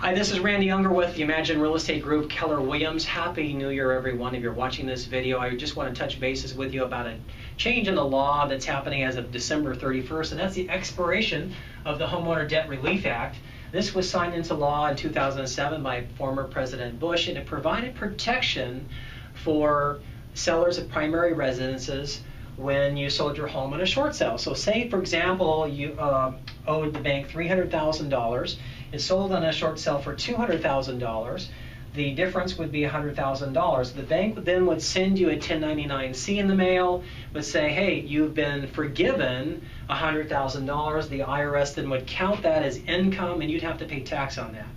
Hi, this is Randy Unger with the Imagine Real Estate Group, Keller Williams. Happy New Year, everyone. If you're watching this video, I just want to touch bases with you about a change in the law that's happening as of December 31st, and that's the expiration of the Homeowner Debt Relief Act. This was signed into law in 2007 by former President Bush, and it provided protection for sellers of primary residences when you sold your home in a short sale. So say, for example, you owed the bank $300,000. It's sold on a short sale for $200,000. The difference would be $100,000. The bank then would send you a 1099-C in the mail, would say, hey, you've been forgiven $100,000. The IRS then would count that as income, and you'd have to pay tax on that.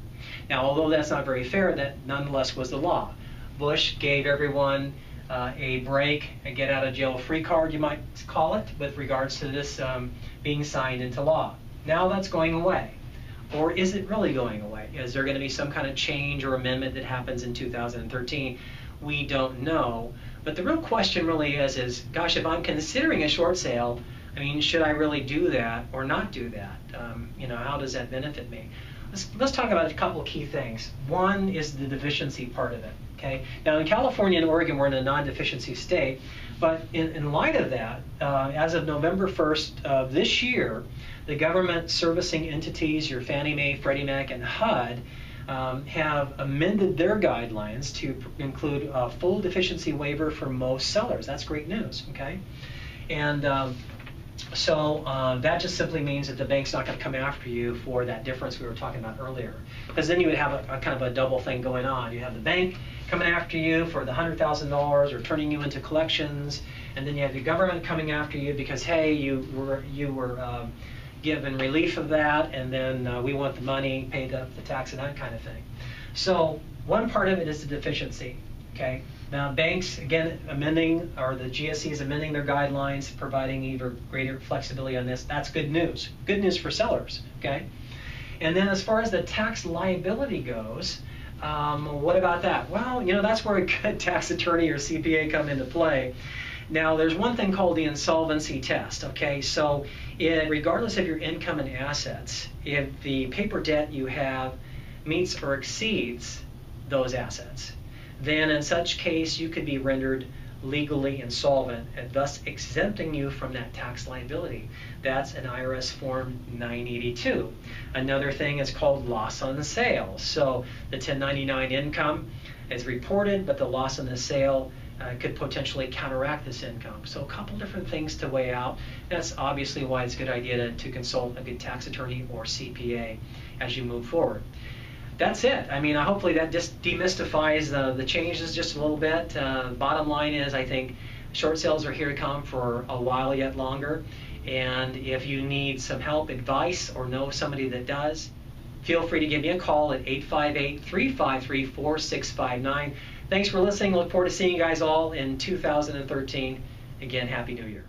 Now, although that's not very fair, that nonetheless was the law. Bush gave everyone a break, a get-out-of-jail-free card, you might call it, with regards to this being signed into law. Now that's going away. Or is it really going away? Is there going to be some kind of change or amendment that happens in 2013? We don't know. But the real question really is gosh, if I'm considering a short sale, I mean, should I really do that or not do that? How does that benefit me? Let's talk about a couple of key things. One is the deficiency part of it. Okay. Now in California and Oregon, we're in a non-deficiency state, but in light of that, as of November 1st of this year, the government servicing entities, your Fannie Mae, Freddie Mac, and HUD, have amended their guidelines to include a full deficiency waiver for most sellers. That's great news. Okay. And so that just simply means that the bank's not going to come after you for that difference we were talking about earlier. Because then you would have a kind of a double thing going on. You have the bank coming after you for the $100,000 or turning you into collections, and then you have the government coming after you because, hey, you were given relief of that, and then we want the money, paid up the tax, and that kind of thing. So one part of it is the deficiency. Okay. Now banks, again, amending, or the GSE is amending their guidelines, providing even greater flexibility on this. That's good news. Good news for sellers. Okay. And then as far as the tax liability goes, what about that? Well, that's where a good tax attorney or CPA come into play. Now, there's one thing called the insolvency test. Okay, so regardless of your income and assets, if the paper debt you have meets or exceeds those assets, then in such case you could be rendered legally insolvent and thus exempting you from that tax liability. That's an IRS Form 982. Another thing is called loss on the sale. So the 1099 income is reported, but the loss on the sale could potentially counteract this income. So a couple different things to weigh out. That's obviously why it's a good idea to consult a good tax attorney or CPA as you move forward. That's it. I mean, hopefully that just demystifies the changes just a little bit. Bottom line is, I think short sales are here to come for a while yet longer. And if you need some help, advice, or know somebody that does, feel free to give me a call at 858-353-4659. Thanks for listening. Look forward to seeing you guys all in 2013. Again, Happy New Year.